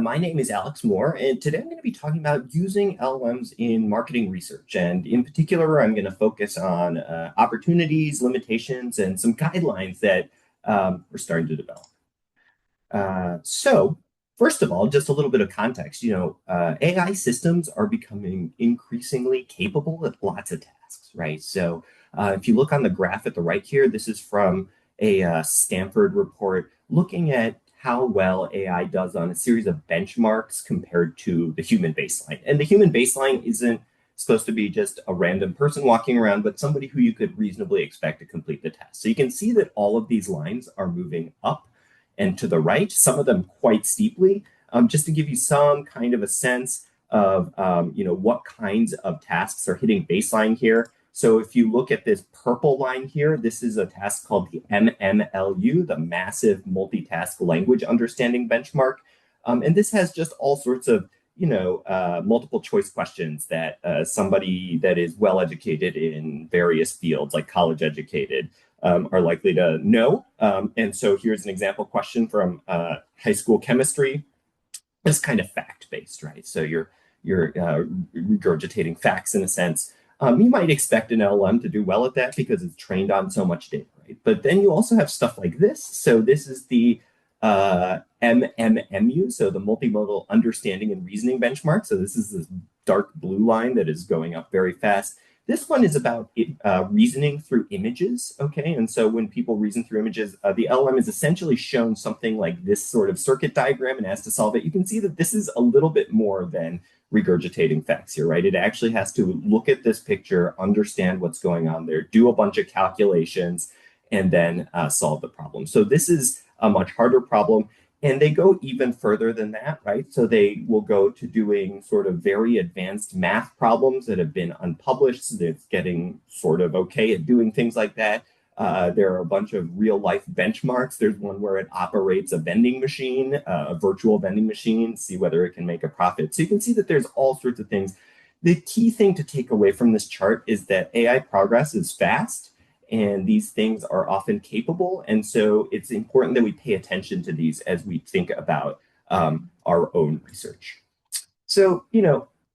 My name is Alex Moore, and today I'm going to be talking about using LLMs in marketing research. And in particular, I'm going to focus on opportunities, limitations, and some guidelines that we're starting to develop. So, first of all, just a little bit of context. AI systems are becoming increasingly capable at lots of tasks, right? So, if you look on the graph at the right here, this is from a Stanford report looking at how well AI does on a series of benchmarks compared to the human baseline. And the human baseline isn't supposed to be just a random person walking around, but somebody who you could reasonably expect to complete the test. So you can see that all of these lines are moving up and to the right, some of them quite steeply, just to give you some kind of a sense of what kinds of tasks are hitting baseline here. So if you look at this purple line here, this is a task called the MMLU, the Massive Multitask Language Understanding Benchmark. And this has just all sorts of, multiple choice questions that somebody that is well educated in various fields, like college educated, are likely to know. And so here's an example question from high school chemistry. It's kind of fact-based, right? So you're regurgitating facts in a sense. You might expect an LLM to do well at that because it's trained on so much data, right? But then you also have stuff like this. So this is the MMMU, so the Multimodal Understanding and Reasoning Benchmark. So this is this dark blue line that is going up very fast. This one is about reasoning through images, okay? And so when people reason through images, the LLM is essentially shown something like this sort of circuit diagram and has to solve it. You can see that this is a little bit more than regurgitating facts here, right? It actually has to look at this picture, understand what's going on there, do a bunch of calculations, and then solve the problem. So this is a much harder problem. And they go even further than that, right? So they will go to doing sort of very advanced math problems that have been unpublished. So it's getting sort of okay at doing things like that. There are a bunch of real life benchmarks. There's one where it operates a vending machine, a virtual vending machine, see whether it can make a profit. So you can see that there's all sorts of things. The key thing to take away from this chart is that AI progress is fast and these things are often capable. And so it's important that we pay attention to these as we think about our own research. So,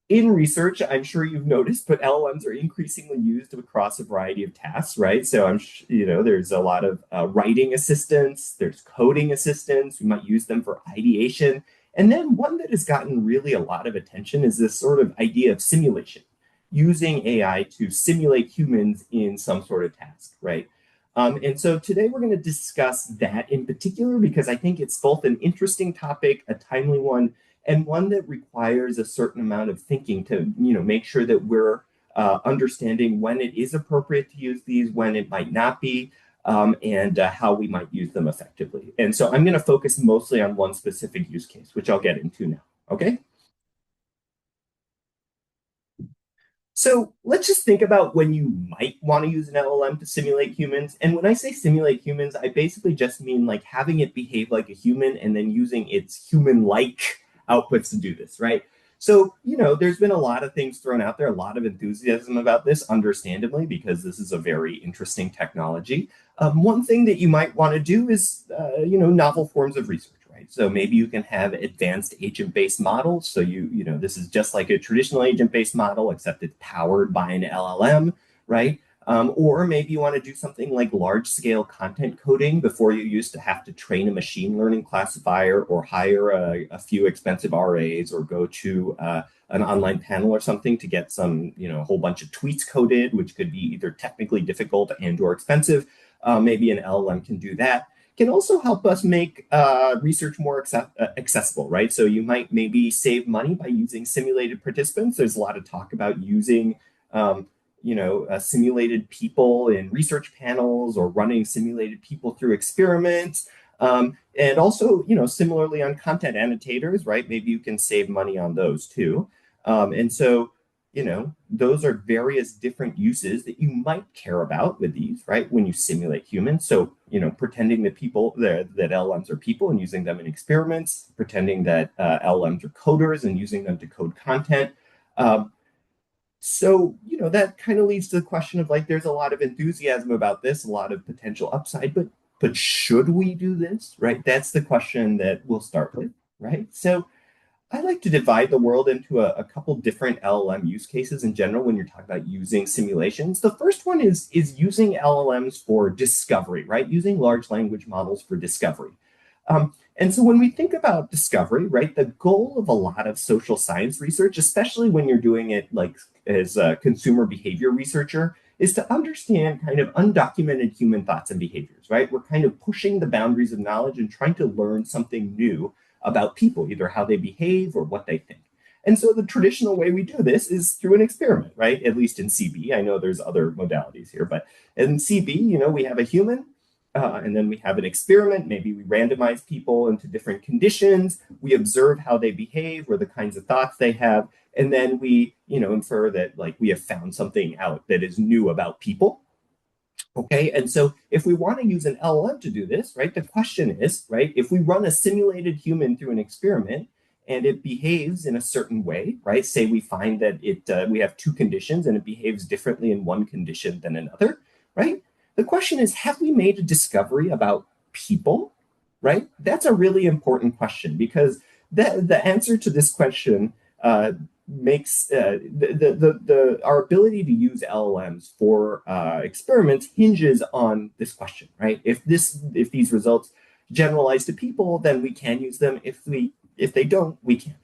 in research, I'm sure you've noticed, but LLMs are increasingly used across a variety of tasks, right? So there's a lot of writing assistants, there's coding assistants. We might use them for ideation. And then one that has gotten really a lot of attention is this sort of idea of simulation, using AI to simulate humans in some sort of task, right? And so today we're going to discuss that in particular because I think it's both an interesting topic, a timely one, and one that requires a certain amount of thinking to make sure that we're understanding when it is appropriate to use these, when it might not be, and how we might use them effectively. And so I'm going to focus mostly on one specific use case, which I'll get into now. Okay. So let's just think about when you might want to use an LLM to simulate humans. And when I say simulate humans, I basically just mean like having it behave like a human and then using its human-like outputs to do this, right? So, there's been a lot of things thrown out there, a lot of enthusiasm about this, understandably, because this is a very interesting technology. One thing that you might want to do is, novel forms of research, right? So maybe you can have advanced agent-based models. So this is just like a traditional agent-based model, except it's powered by an LLM, right? Or maybe you want to do something like large-scale content coding. Before you used to have to train a machine learning classifier or hire a few expensive RAs or go to an online panel or something to get some, a whole bunch of tweets coded, which could be either technically difficult and or expensive. Maybe an LLM can do that. Can also help us make research more accessible, right? So you might maybe save money by using simulated participants. There's a lot of talk about using simulated people in research panels or running simulated people through experiments. And also, similarly on content annotators, right? Maybe you can save money on those too. And so, those are various different uses that you might care about with these, right? When you simulate humans. So, pretending that that LLMs are people and using them in experiments, pretending that LLMs are coders and using them to code content. So, that kind of leads to the question of like, there's a lot of enthusiasm about this, a lot of potential upside, but should we do this, right? That's the question that we'll start with, right? So, I like to divide the world into a couple different LLM use cases in general when you're talking about using simulations. The first one is using LLMs for discovery, right? Using large language models for discovery. And so when we think about discovery, right, the goal of a lot of social science research, especially when you're doing it like as a consumer behavior researcher, is to understand kind of undocumented human thoughts and behaviors, right? We're kind of pushing the boundaries of knowledge and trying to learn something new about people, either how they behave or what they think. And so the traditional way we do this is through an experiment, right? At least in CB. I know there's other modalities here, but in CB, we have a human and then we have an experiment. Maybe we randomize people into different conditions. We observe how they behave or the kinds of thoughts they have. And then we, infer that like we have found something out that is new about people. Okay, and so if we want to use an LLM to do this, right, the question is, right, if we run a simulated human through an experiment and it behaves in a certain way, right, say we find that we have two conditions and it behaves differently in one condition than another, right? The question is, have we made a discovery about people, right? That's a really important question because the answer to this question makes our ability to use LLMs for experiments hinges on this question, right? If these results generalize to people, then we can use them. If they don't, we can't.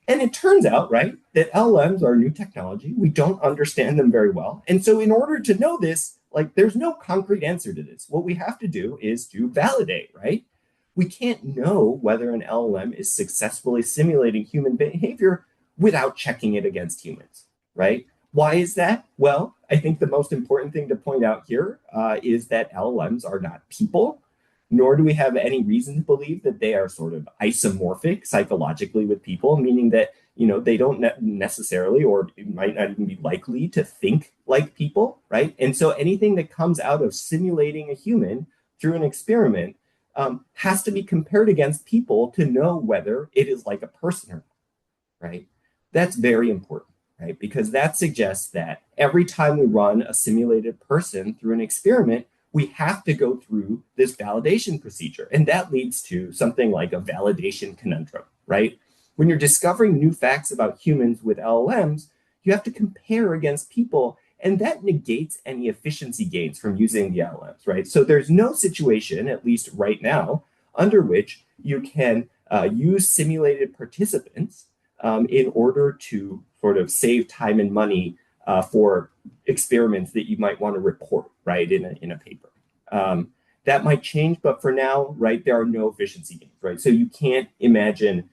And it turns out, right, that LLMs are new technology. We don't understand them very well. And so in order to know this, like there's no concrete answer to this. What we have to do is to validate, right? We can't know whether an LLM is successfully simulating human behavior without checking it against humans, right? Why is that? Well, I think the most important thing to point out here is that LLMs are not people, nor do we have any reason to believe that they are sort of isomorphic psychologically with people, meaning that they don't necessarily or might not even be likely to think like people, right? And so anything that comes out of simulating a human through an experiment has to be compared against people to know whether it is like a person or not, right? That's very important, right? Because that suggests that every time we run a simulated person through an experiment, we have to go through this validation procedure. And that leads to something like a validation conundrum, right? When you're discovering new facts about humans with LLMs, you have to compare against people, and that negates any efficiency gains from using the LLMs, right? So there's no situation, at least right now, under which you can use simulated participants in order to sort of save time and money for experiments that you might want to report, right, in a paper. That might change, but for now, right, there are no efficiency gains, right? So you can't imagine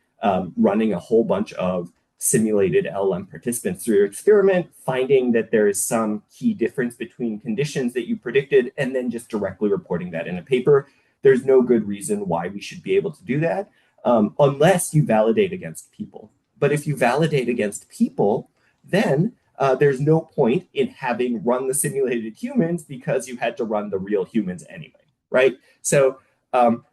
running a whole bunch of simulated LLM participants through your experiment, finding that there is some key difference between conditions that you predicted, and then just directly reporting that in a paper. There's no good reason why we should be able to do that unless you validate against people. But if you validate against people, then there's no point in having run the simulated humans because you had to run the real humans anyway, right? So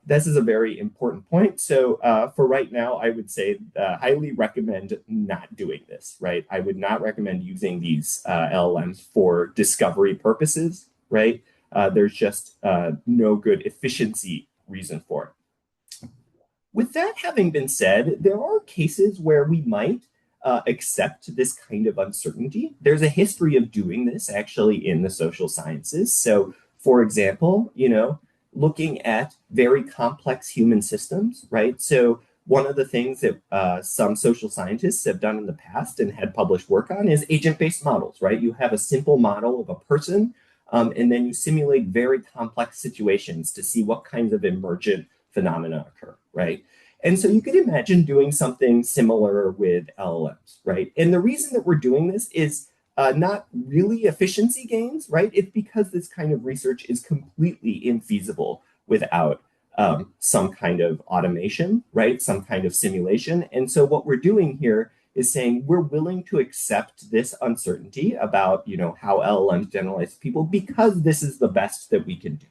this is a very important point. So for right now, I would say highly recommend not doing this, right? I would not recommend using these LLMs for discovery purposes, right? There's just no good efficiency reason for it. With that having been said, there are cases where we might accept this kind of uncertainty. There's a history of doing this actually in the social sciences. So, for example, looking at very complex human systems, right? So, one of the things that some social scientists have done in the past and had published work on is agent-based models, right? You have a simple model of a person, and then you simulate very complex situations to see what kinds of emergent phenomena occur, right? And so you could imagine doing something similar with LLMs, right? And the reason that we're doing this is not really efficiency gains, right? It's because this kind of research is completely infeasible without some kind of automation, right? Some kind of simulation. And so what we're doing here is saying we're willing to accept this uncertainty about, how LLMs generalize people because this is the best that we can do,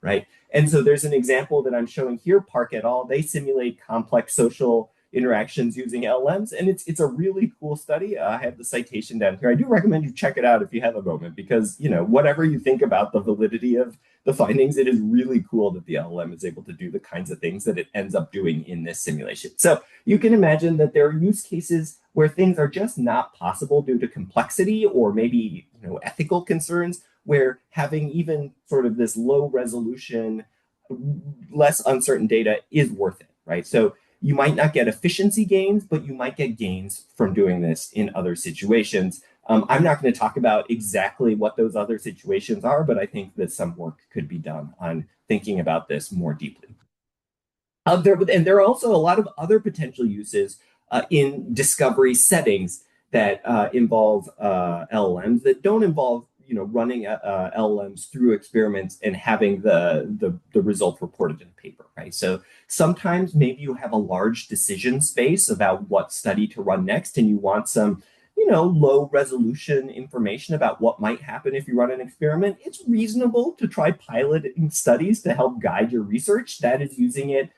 right? And so there's an example that I'm showing here, Park et al. They simulate complex social interactions using LLMs, and it's a really cool study. I have the citation down here. I do recommend you check it out if you have a moment, because whatever you think about the validity of the findings, it is really cool that the LLM is able to do the kinds of things that it ends up doing in this simulation. So you can imagine that there are use cases where things are just not possible due to complexity or maybe ethical concerns, where having even sort of this low resolution, less uncertain data is worth it, right? So you might not get efficiency gains, but you might get gains from doing this in other situations. I'm not going to talk about exactly what those other situations are, but I think that some work could be done on thinking about this more deeply. There are also a lot of other potential uses in discovery settings that involve LLMs that don't involve running LLMs through experiments and having the results reported in a paper, right? So sometimes maybe you have a large decision space about what study to run next, and you want some low resolution information about what might happen if you run an experiment. It's reasonable to try piloting studies to help guide your research. That is using it.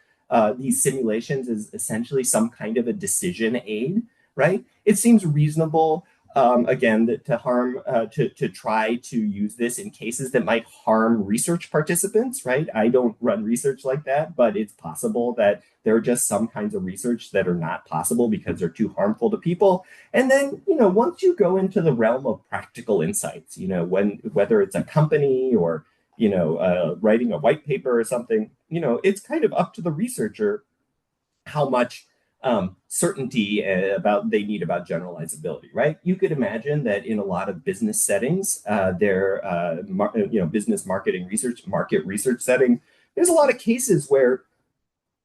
These simulations is essentially some kind of a decision aid, right? It seems reasonable, again, to try to use this in cases that might harm research participants, right? I don't run research like that, but it's possible that there are just some kinds of research that are not possible because they're too harmful to people. And then, once you go into the realm of practical insights, whether it's a company or writing a white paper or something, it's kind of up to the researcher how much certainty about they need about generalizability, right? You could imagine that in a lot of business settings, business marketing research, market research setting, there's a lot of cases where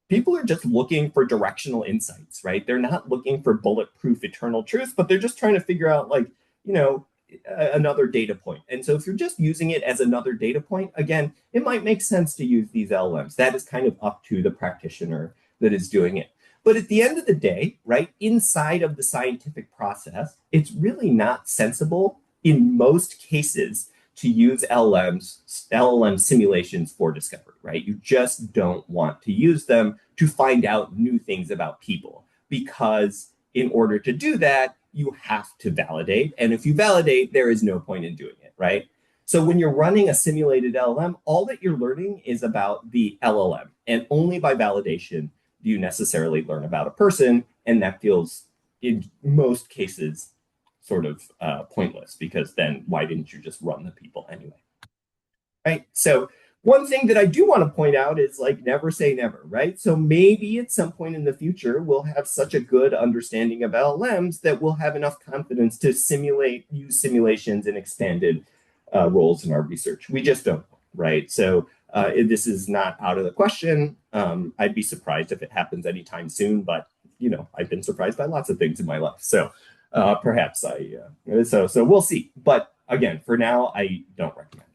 people are just looking for directional insights, right? They're not looking for bulletproof eternal truth, but they're just trying to figure out, like, another data point. And so if you're just using it as another data point, again, it might make sense to use these LLMs. That is kind of up to the practitioner that is doing it. But at the end of the day, right, inside of the scientific process, it's really not sensible in most cases to use LLM simulations for discovery, right? You just don't want to use them to find out new things about people, because in order to do that, you have to validate. And if you validate, there is no point in doing it, right? So when you're running a simulated LLM, all that you're learning is about the LLM. And only by validation do you necessarily learn about a person. And that feels, in most cases, sort of pointless, because then why didn't you just run the people anyway? Right? So one thing that I do want to point out is, like, never say never, right? So maybe at some point in the future, we'll have such a good understanding of LLMs that we'll have enough confidence to use simulations in expanded roles in our research. We just don't, right? So this is not out of the question. I'd be surprised if it happens anytime soon, but I've been surprised by lots of things in my life. So perhaps so we'll see. But again, for now, I don't recommend it.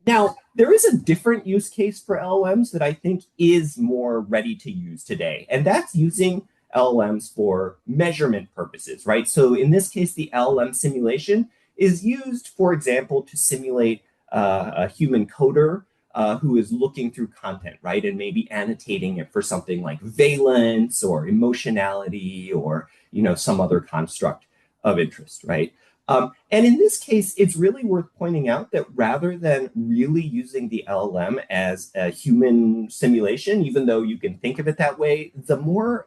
Now, there is a different use case for LLMs that I think is more ready to use today, and that's using LLMs for measurement purposes, right? So in this case, the LLM simulation is used, for example, to simulate a human coder who is looking through content, right? And maybe annotating it for something like valence or emotionality or, some other construct of interest, right? And in this case, it's really worth pointing out that rather than really using the LLM as a human simulation, even though you can think of it that way, the more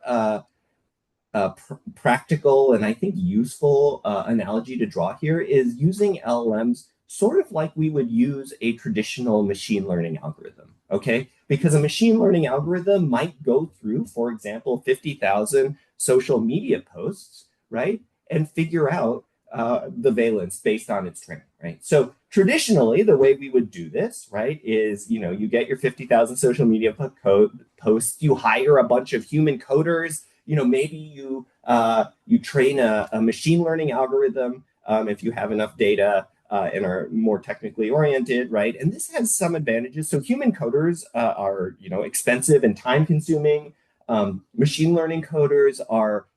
practical and I think useful analogy to draw here is using LLMs sort of like we would use a traditional machine learning algorithm, okay? Because a machine learning algorithm might go through, for example, 50,000 social media posts, right? And figure out the valence based on its training, right? So traditionally, the way we would do this, right, is, you get your 50,000 social media posts, you hire a bunch of human coders, maybe you train a machine learning algorithm if you have enough data and are more technically oriented, right? And this has some advantages. So human coders are, expensive and time consuming. Machine learning coders are,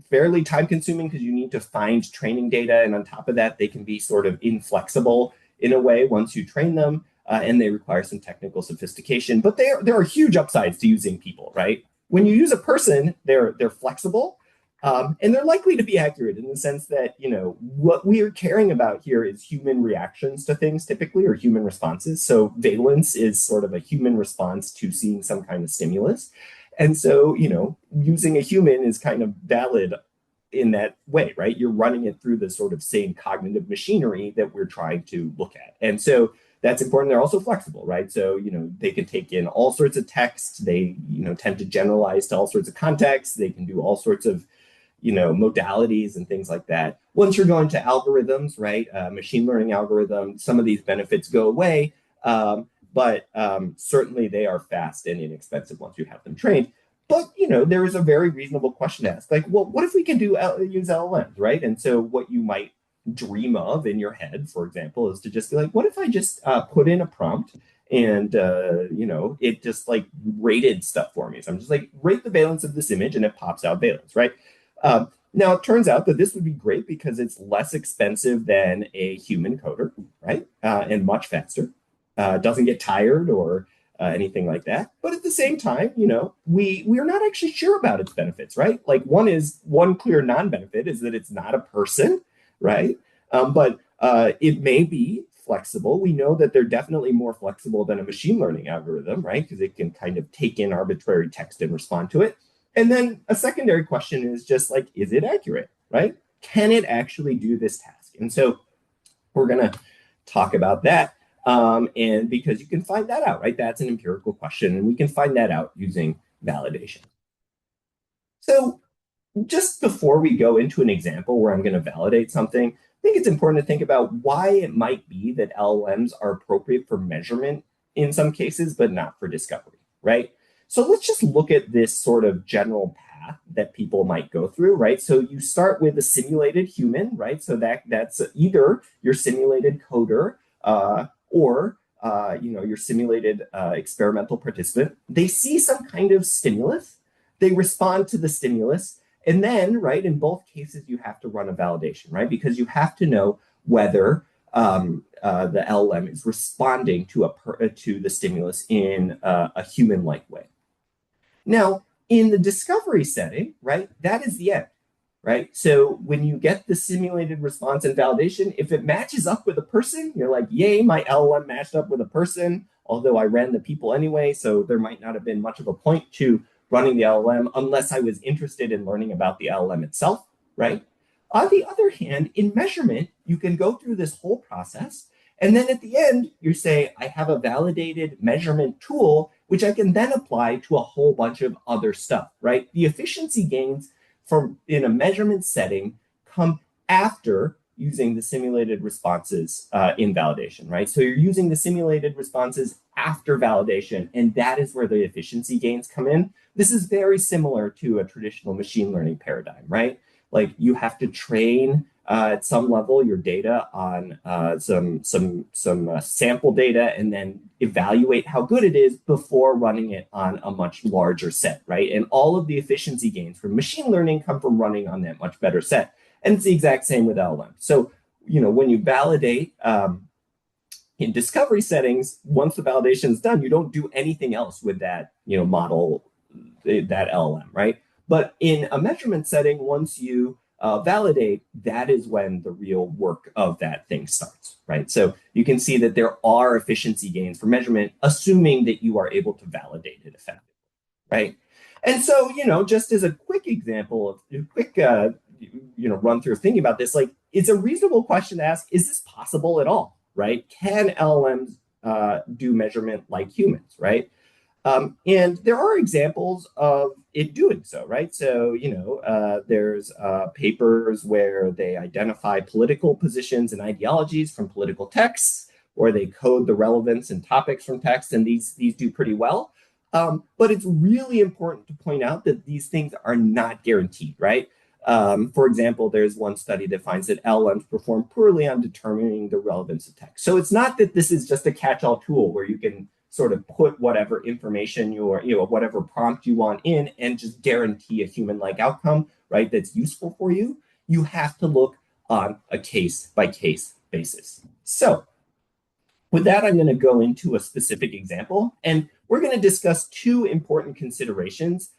fairly time consuming because you need to find training data. And on top of that, they can be sort of inflexible in a way once you train them, and they require some technical sophistication. But there are huge upsides to using people, right? When you use a person, they're flexible, and they're likely to be accurate in the sense that, what we are caring about here is human reactions to things typically, or human responses. So valence is sort of a human response to seeing some kind of stimulus. And so, using a human is kind of valid in that way, right? You're running it through the sort of same cognitive machinery that we're trying to look at. And so that's important. They're also flexible, right? So, they can take in all sorts of text. They, tend to generalize to all sorts of contexts. They can do all sorts of, modalities and things like that. Once you're going to algorithms, right? Machine learning algorithms, some of these benefits go away. But certainly they are fast and inexpensive once you have them trained. But there is a very reasonable question to ask, like, well, what if we can use LLMs, right? And so what you might dream of in your head, for example, is to just be like, what if I just put in a prompt and it just like rated stuff for me? So I'm just like, rate the valence of this image, and it pops out valence, right? Now it turns out that this would be great because it's less expensive than a human coder, right? And much faster. Doesn't get tired or anything like that. But at the same time, we are not actually sure about its benefits, right? Like one clear non-benefit is that it's not a person, right? But it may be flexible. We know that they're definitely more flexible than a machine learning algorithm, right? Because it can kind of take in arbitrary text and respond to it. And then a secondary question is just like, is it accurate, right? Can it actually do this task? And so we're going to talk about that. And because you can find that out, right? That's an empirical question, and we can find that out using validation. So just before we go into an example where I'm going to validate something, I think it's important to think about why it might be that LLMs are appropriate for measurement in some cases, but not for discovery, right? So let's just look at this sort of general path that people might go through, right? So you start with a simulated human, right? So that's either your simulated coder, or your simulated experimental participant. They see some kind of stimulus, they respond to the stimulus, and then, right, in both cases, you have to run a validation, right? Because you have to know whether the LLM is responding to the stimulus in a human-like way. Now, in the discovery setting, right, that is the end, right? So when you get the simulated response and validation, if it matches up with a person, you're like, yay, my LLM matched up with a person, although I ran the people anyway, so there might not have been much of a point to running the LLM unless I was interested in learning about the LLM itself, right? On the other hand, in measurement, you can go through this whole process, and then at the end, you say, I have a validated measurement tool, which I can then apply to a whole bunch of other stuff, right? The efficiency gains from in a measurement setting come after using the simulated responses in validation, right? So you're using the simulated responses after validation, and that is where the efficiency gains come in. This is very similar to a traditional machine learning paradigm, right? Like you have to train at some level your data on some sample data, and then evaluate how good it is before running it on a much larger set, right? And all of the efficiency gains from machine learning come from running on that much better set. And it's the exact same with LLM. So, when you validate in discovery settings, once the validation is done, you don't do anything else with that, model, that LLM, right? But in a measurement setting, once you validate, that is when the real work of that thing starts, right? So you can see that there are efficiency gains for measurement, assuming that you are able to validate it effectively, right? And so, just as a quick example of a quick, run through of thinking about this, like it's a reasonable question to ask, is this possible at all, right? Can LLMs do measurement like humans, right? And there are examples of it doing so, right? So, there's papers where they identify political positions and ideologies from political texts, or they code the relevance and topics from text, and these do pretty well. But it's really important to point out that these things are not guaranteed, right? For example, there's one study that finds that LLMs perform poorly on determining the relevance of text. So it's not that this is just a catch-all tool where you can sort of put whatever information whatever prompt you want in and just guarantee a human-like outcome, right? That's useful for you. You have to look on a case-by-case basis. So with that, I'm going to go into a specific example, and we're going to discuss two important considerations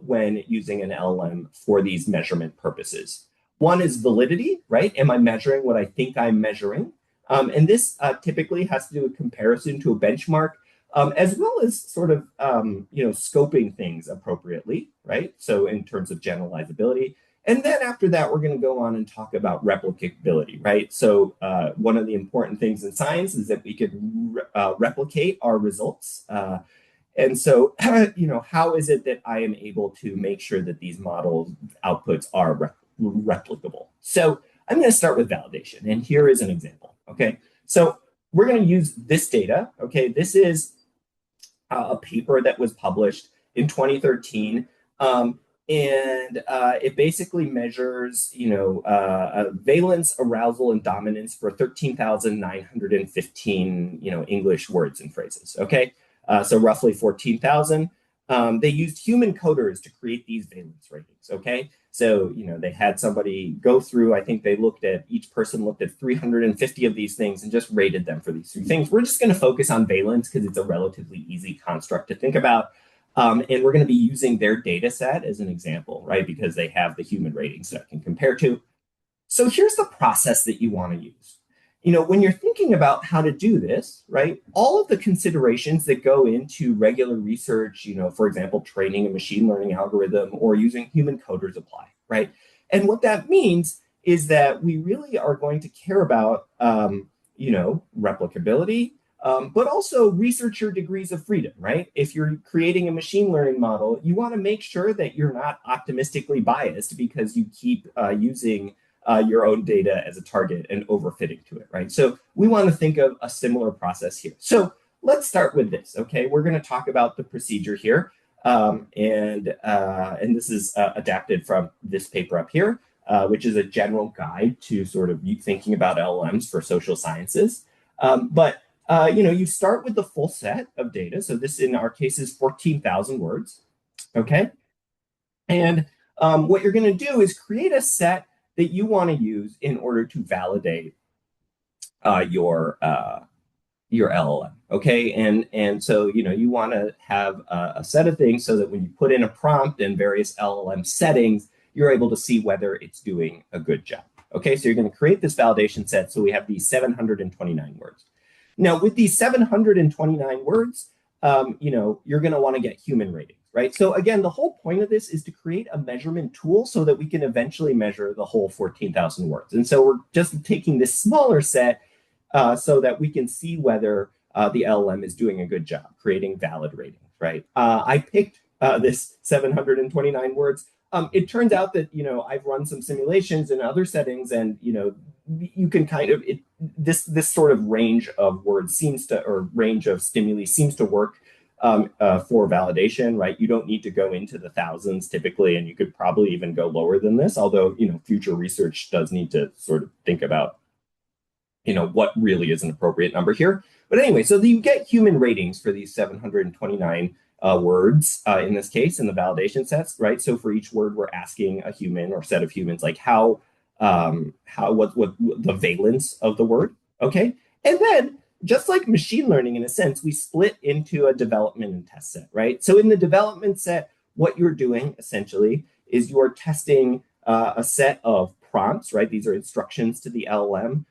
when using an LLM for these measurement purposes. One is validity, right? Am I measuring what I think I'm measuring? And this typically has to do with comparison to a benchmark, as well as sort of scoping things appropriately, right? So in terms of generalizability. And then after that, we're going to go on and talk about replicability, right? So one of the important things in science is that we could replicate our results. And so, how is it that I am able to make sure that these model outputs are replicable? So I'm going to start with validation. And here is an example, okay? So we're going to use this data, okay? This is a paper that was published in 2013. And it basically measures, valence, arousal, and dominance for 13,915, English words and phrases. Okay, so roughly 14,000. They used human coders to create these valence ratings. Okay, so they had somebody go through. I think each person looked at 350 of these things and just rated them for these three things. We're just going to focus on valence because it's a relatively easy construct to think about. And we're going to be using their data set as an example, right? Because they have the human ratings that I can compare to. So here's the process that you want to use. When you're thinking about how to do this, right, all of the considerations that go into regular research, for example, training a machine learning algorithm or using human coders apply, right? And what that means is that we really are going to care about, replicability, but also researcher degrees of freedom, right? If you're creating a machine learning model, you want to make sure that you're not optimistically biased because you keep using your own data as a target and overfitting to it, right? So we want to think of a similar process here. So let's start with this, okay? We're going to talk about the procedure here. And this is adapted from this paper up here, which is a general guide to sort of thinking about LLMs for social sciences. You start with the full set of data. So this, in our case, is 14,000 words, okay? And what you're going to do is create a set that you want to use in order to validate your LLM, okay? And so, you want to have a set of things so that when you put in a prompt and various LLM settings, you're able to see whether it's doing a good job, okay? So you're going to create this validation set. So we have these 729 words. Now, with these 729 words, you're going to want to get human ratings, right? So again, the whole point of this is to create a measurement tool so that we can eventually measure the whole 14,000 words. And so we're just taking this smaller set so that we can see whether the LLM is doing a good job creating valid ratings, right? I picked this 729 words. It turns out that, I've run some simulations in other settings and, you can kind of, this sort of range of words range of stimuli seems to work for validation, right? You don't need to go into the thousands typically, and you could probably even go lower than this, although, future research does need to sort of think about, what really is an appropriate number here. But anyway, so you get human ratings for these 729 words in this case in the validation sets, right? So for each word, we're asking a human or set of humans like what the valence of the word, okay? And then just like machine learning in a sense, we split into a development and test set, right? So in the development set, what you're doing essentially is you're testing a set of prompts, right? These are instructions to the LLM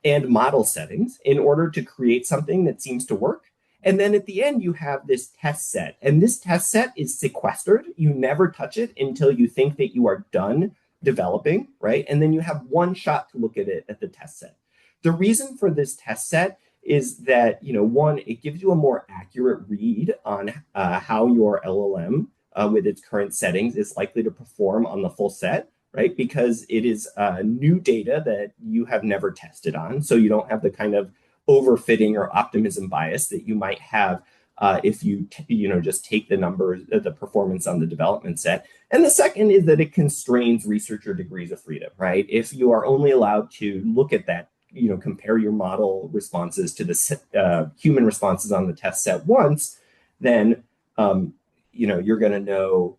and model settings in order to create something that seems to work. And then at the end, you have this test set. And this test set is sequestered. You never touch it until you think that you are done developing, right? And then you have one shot to look at it at the test set. The reason for this test set is that, one, it gives you a more accurate read on how your LLM with its current settings is likely to perform on the full set, right? Because it is new data that you have never tested on. So you don't have the kind of overfitting or optimism bias that you might have if you just take the numbers, the performance on the development set. And the second is that it constrains researcher degrees of freedom, right? If you are only allowed to look at that, compare your model responses to the human responses on the test set once, then you're going to know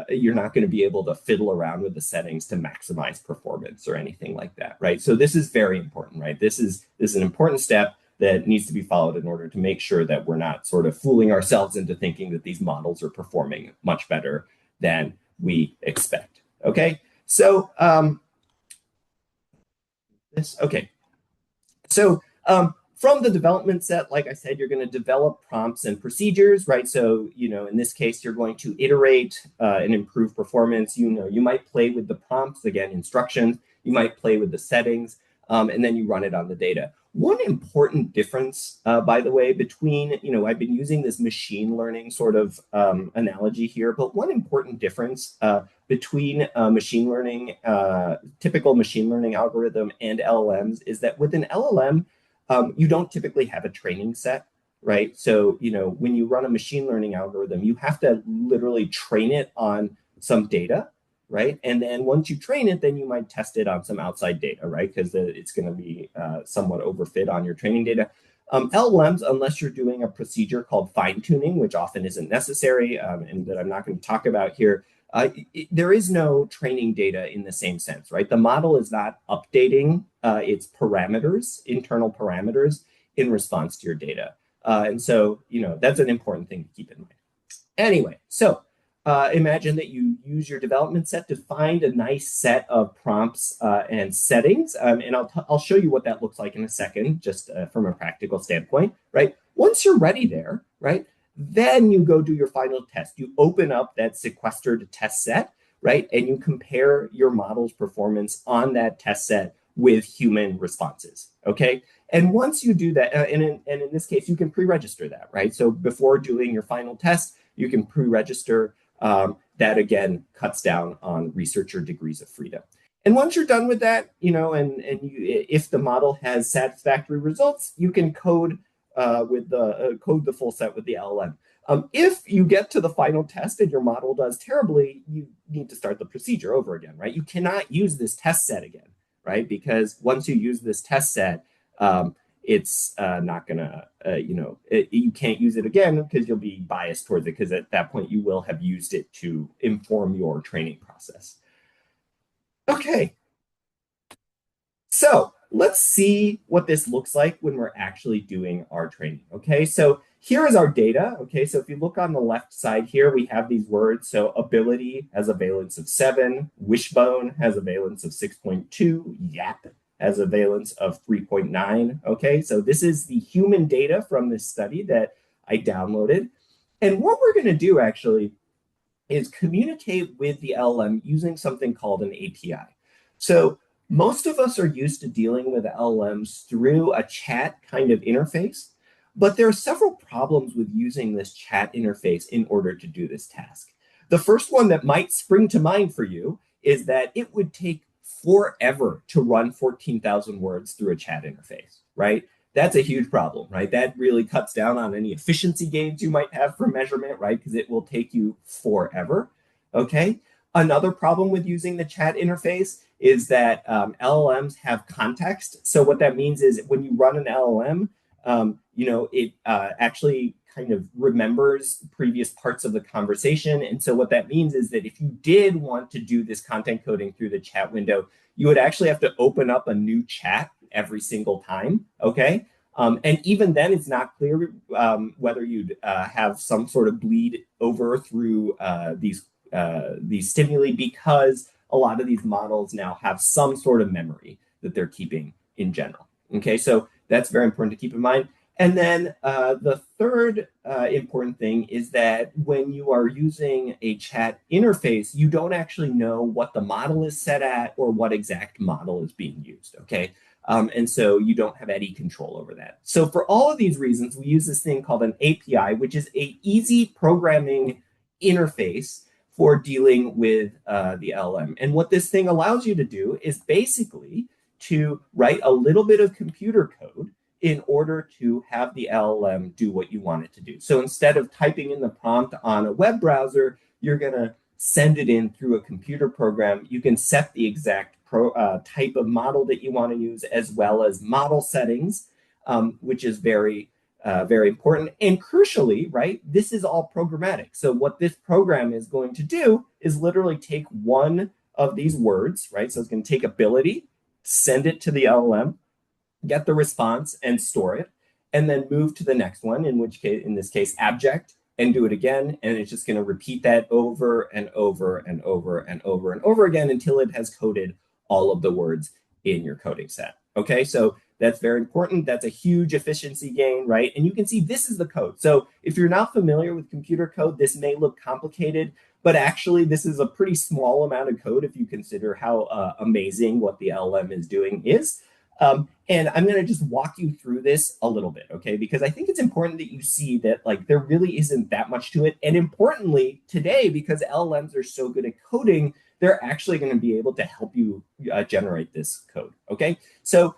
you're not going to be able to fiddle around with the settings to maximize performance or anything like that, right? So this is very important, right? This is an important step that needs to be followed in order to make sure that we're not sort of fooling ourselves into thinking that these models are performing much better than we expect. Okay, so okay. So from the development set, like I said, you're going to develop prompts and procedures, right? So, in this case, you're going to iterate and improve performance. You might play with the prompts, again, instructions. You might play with the settings, and then you run it on the data. One important difference, by the way, between, I've been using this machine learning sort of analogy here, but one important difference between machine learning, typical machine learning algorithm and LLMs is that with an LLM, you don't typically have a training set, right? So, when you run a machine learning algorithm, you have to literally train it on some data, right? And then once you train it, then you might test it on some outside data, right? Because it's going to be somewhat overfit on your training data. LLMs, unless you're doing a procedure called fine tuning, which often isn't necessary and that I'm not going to talk about here, there is no training data in the same sense, right? The model is not updating its parameters, internal parameters, in response to your data. And so, that's an important thing to keep in mind. Anyway, so imagine that you use your development set to find a nice set of prompts and settings. And I'll show you what that looks like in a second, just from a practical standpoint, right? Once you're ready there, right? Then you go do your final test. You open up that sequestered test set, right? And you compare your model's performance on that test set with human responses, okay? And once you do that, and in this case, you can pre-register that, right? So before doing your final test, you can pre-register. That again cuts down on researcher degrees of freedom. And once you're done with that, if the model has satisfactory results, you can code code the full set with the LLM. If you get to the final test and your model does terribly, you need to start the procedure over again, right? You cannot use this test set again, right? Because once you use this test set, it's not gonna, you can't use it again because you'll be biased towards it because at that point you will have used it to inform your training process. Okay, so let's see what this looks like when we're actually doing our training. Okay, so here is our data. Okay, so if you look on the left side here, we have these words. So ability has a valence of 7, wishbone has a valence of 6.2, yap has a valence of 3.9. Okay, so this is the human data from this study that I downloaded. And what we're going to do actually is communicate with the LLM using something called an API. So most of us are used to dealing with LLMs through a chat kind of interface, but there are several problems with using this chat interface in order to do this task. The first one that might spring to mind for you is that it would take forever to run 14,000 words through a chat interface, right? That's a huge problem, right? That really cuts down on any efficiency gains you might have for measurement, right? Because it will take you forever, okay? Another problem with using the chat interface is that LLMs have context. So what that means is when you run an LLM, it actually kind of remembers previous parts of the conversation. And so what that means is that if you did want to do this content coding through the chat window, you would actually have to open up a new chat every single time, okay? And even then, it's not clear whether you'd have some sort of bleed over through these stimuli because a lot of these models now have some sort of memory that they're keeping in general. Okay, so that's very important to keep in mind. And then the third important thing is that when you are using a chat interface, you don't actually know what the model is set at or what exact model is being used, okay? And so you don't have any control over that. So for all of these reasons, we use this thing called an API, which is an easy programming interface for dealing with the LLM. And what this thing allows you to do is basically to write a little bit of computer code in order to have the LLM do what you want it to do. So instead of typing in the prompt on a web browser, you're going to send it in through a computer program. You can set the exact type of model that you want to use, as well as model settings, which is very important. And crucially, right, this is all programmatic. So what this program is going to do is literally take one of these words, right? So it's going to take ability, send it to the LLM, get the response, and store it. and then move to the next one, in which case, in this case, abject, and do it again. And it's just going to repeat that over and over and over and over and over again until it has coded all of the words in your coding set. Okay, so that's very important. That's a huge efficiency gain, right? And you can see this is the code. So if you're not familiar with computer code, this may look complicated, but actually this is a pretty small amount of code if you consider how amazing what the LLM is doing is. And I'm going to just walk you through this a little bit, okay? Because I think it's important that you see that like there really isn't that much to it. And importantly, today, because LLMs are so good at coding, they're actually going to be able to help you generate this code, okay? So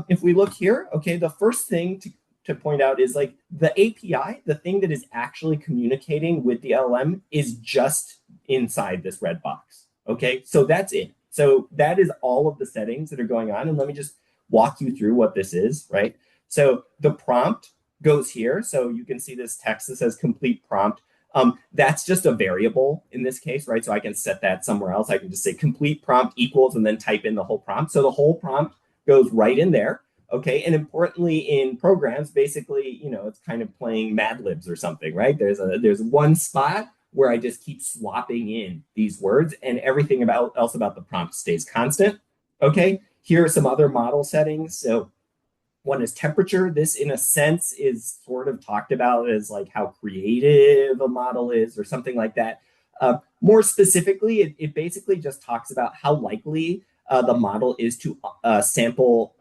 if we look here, okay, the first thing to point out is like the API, the thing that is actually communicating with the LLM is just inside this red box, okay? So that's it. So that is all of the settings that are going on. And let me just walk you through what this is, right? So the prompt goes here. So you can see this text that says complete prompt. That's just a variable in this case, right? So I can set that somewhere else. I can just say complete prompt equals and then type in the whole prompt. So the whole prompt goes right in there, okay? And importantly, in programs, basically, you know, it's kind of playing Mad Libs or something, right? There's one spot where I just keep swapping in these words and everything else about the prompt stays constant, okay? Here are some other model settings. So one is temperature. This, in a sense, is sort of talked about as like how creative a model is or something like that. More specifically, it basically just talks about how likely the model is to sample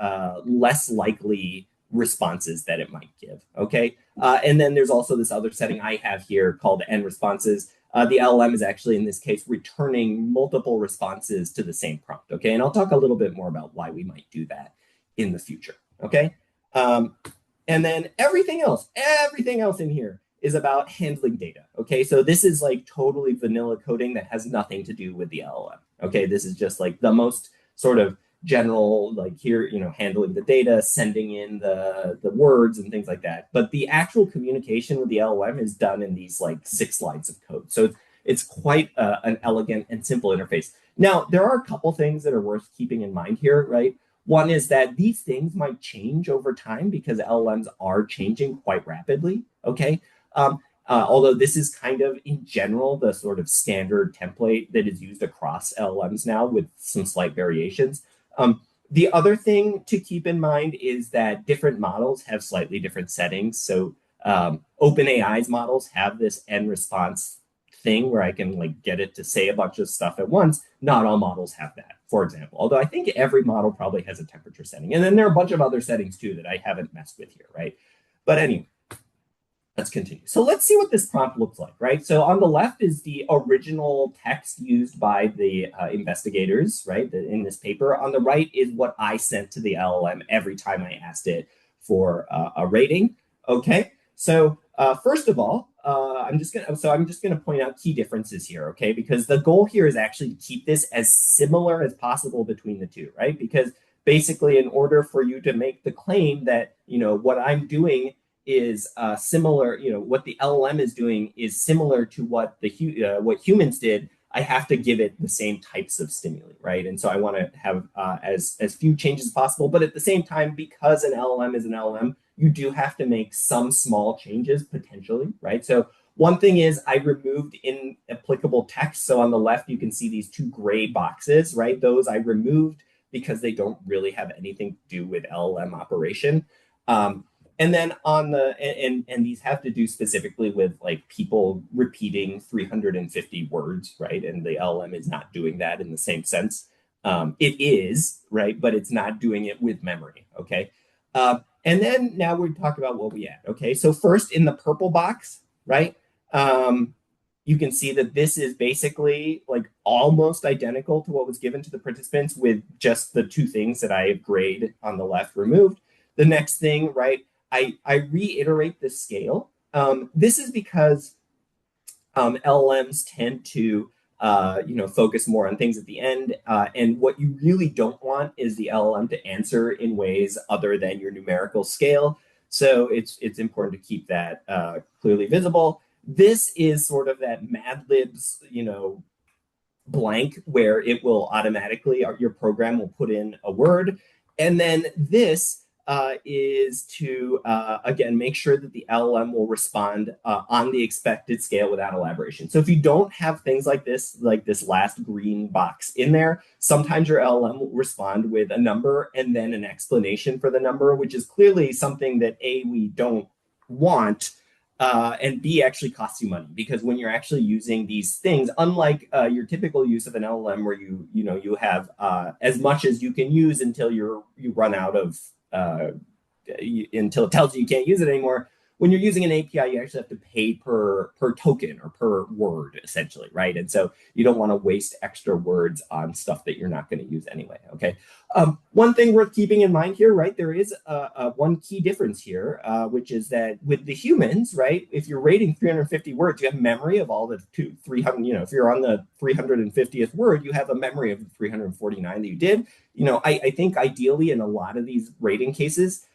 less likely responses that it might give, okay? And then there's also this other setting I have here called end responses. The LLM is actually, in this case, returning multiple responses to the same prompt, okay? And I'll talk a little bit more about why we might do that in the future, okay? And then everything else in here is about handling data, okay? So this is like totally vanilla coding that has nothing to do with the LLM, okay? This is just like the most sort of general, like here, you know, handling the data, sending in the words and things like that. But the actual communication with the LLM is done in these like 6 lines of code. So it's quite an elegant and simple interface. Now, there are a couple things that are worth keeping in mind here, right? One is that these things might change over time because LLMs are changing quite rapidly, okay? Although this is kind of, in general, the sort of standard template that is used across LLMs now with some slight variations. The other thing to keep in mind is that different models have slightly different settings. So OpenAI's models have this end response thing where I can like get it to say a bunch of stuff at once. Not all models have that, for example. Although I think every model probably has a temperature setting. And then there are a bunch of other settings too that I haven't messed with here, right? But anyway, let's continue. So let's see what this prompt looks like, right? So on the left is the original text used by the investigators, right, in this paper. On the right is what I sent to the LLM every time I asked it for a rating. Okay, so first of all, I'm just gonna point out key differences here, okay? Because the goal here is actually to keep this as similar as possible between the two, right? Because basically, in order for you to make the claim that, you know, what I'm doing is similar, you know, what the LLM is doing is similar to what what humans did, I have to give it the same types of stimuli, right? And so I want to have as few changes as possible, but at the same time, because an LLM is an LLM, you do have to make some small changes potentially, right? So one thing is I removed inapplicable text. So on the left, you can see these 2 gray boxes, right? Those I removed because they don't really have anything to do with LLM operation. And then on the, and these have to do specifically with like people repeating 350 words, right? And the LLM is not doing that in the same sense. It is, right? But it's not doing it with memory, okay? And then now we talk about what we add, okay? So first in the purple box, right? You can see that this is basically like almost identical to what was given to the participants with just the 2 things that I have grayed on the left removed. The next thing, right? I reiterate the scale. This is because LLMs tend to focus more on things at the end. And what you really don't want is the LLM to answer in ways other than your numerical scale. So it's important to keep that clearly visible. This is sort of that Mad Libs, blank where it will automatically, your program will put in a word. And then this is to, again, make sure that the LLM will respond on the expected scale without elaboration. So if you don't have things like this last green box in there, sometimes your LLM will respond with a number and then an explanation for the number, which is clearly something that A, we don't want, and B, actually costs you money, because when you're actually using these things, unlike your typical use of an LLM where you have as much as you can use until you run out of until it tells you can't use it anymore. When you're using an API, you actually have to pay per token or per word, essentially, right? And so you don't want to waste extra words on stuff that you're not going to use anyway. Okay. One thing worth keeping in mind here, right? There is one key difference here, which is that with the humans, right? If you're rating 350 words, you have memory of all the 300. If you're on the 350th word, you have a memory of the 349 that you did. I think ideally in a lot of these rating cases,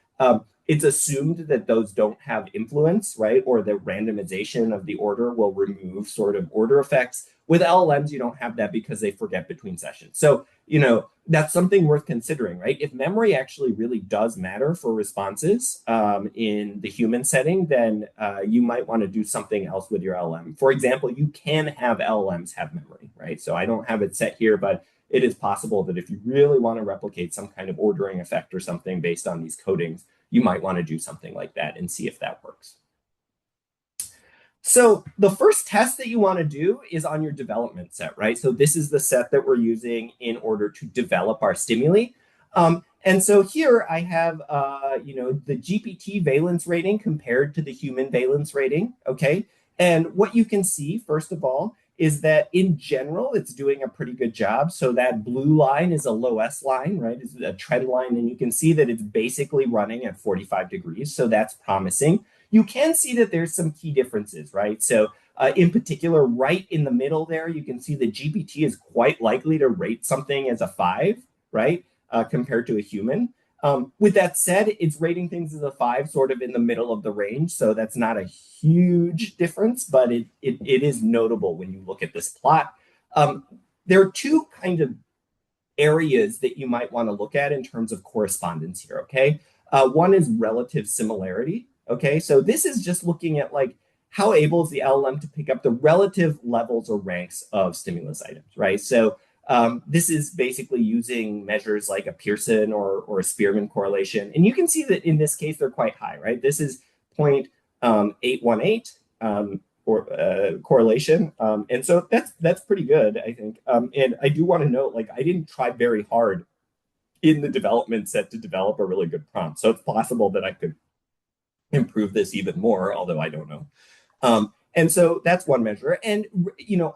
it's assumed that those don't have influence, right? Or the randomization of the order will remove sort of order effects. With LLMs, you don't have that because they forget between sessions. So, that's something worth considering, right? If memory actually really does matter for responses in the human setting, then you might want to do something else with your LLM. For example, you can have LLMs have memory, right? So I don't have it set here, but it is possible that if you really want to replicate some kind of ordering effect or something based on these codings, you might want to do something like that and see if that works. So the first test that you want to do is on your development set, right? So this is the set that we're using in order to develop our stimuli. And so here I have, the GPT valence rating compared to the human valence rating, okay? And what you can see, first of all, is that in general, it's doing a pretty good job. So that blue line is a low S line, right? It's a trend line, and you can see that it's basically running at 45 degrees. So that's promising. You can see that there's some key differences, right? So in particular, right in the middle there, you can see the GPT is quite likely to rate something as a 5, right? Compared to a human. With that said, it's rating things as a 5 sort of in the middle of the range. So that's not a huge difference, but it is notable when you look at this plot. There are two kind of areas that you might want to look at in terms of correspondence here, okay? One is relative similarity, okay? So this is just looking at like how able is the LLM to pick up the relative levels or ranks of stimulus items, right? So this is basically using measures like a Pearson or a Spearman correlation. And you can see that in this case, they're quite high, right? This is 0.818 or correlation. And so that's pretty good, I think. And I do want to note, like, I didn't try very hard in the development set to develop a really good prompt. So it's possible that I could improve this even more, although I don't know. And so that's one measure. And,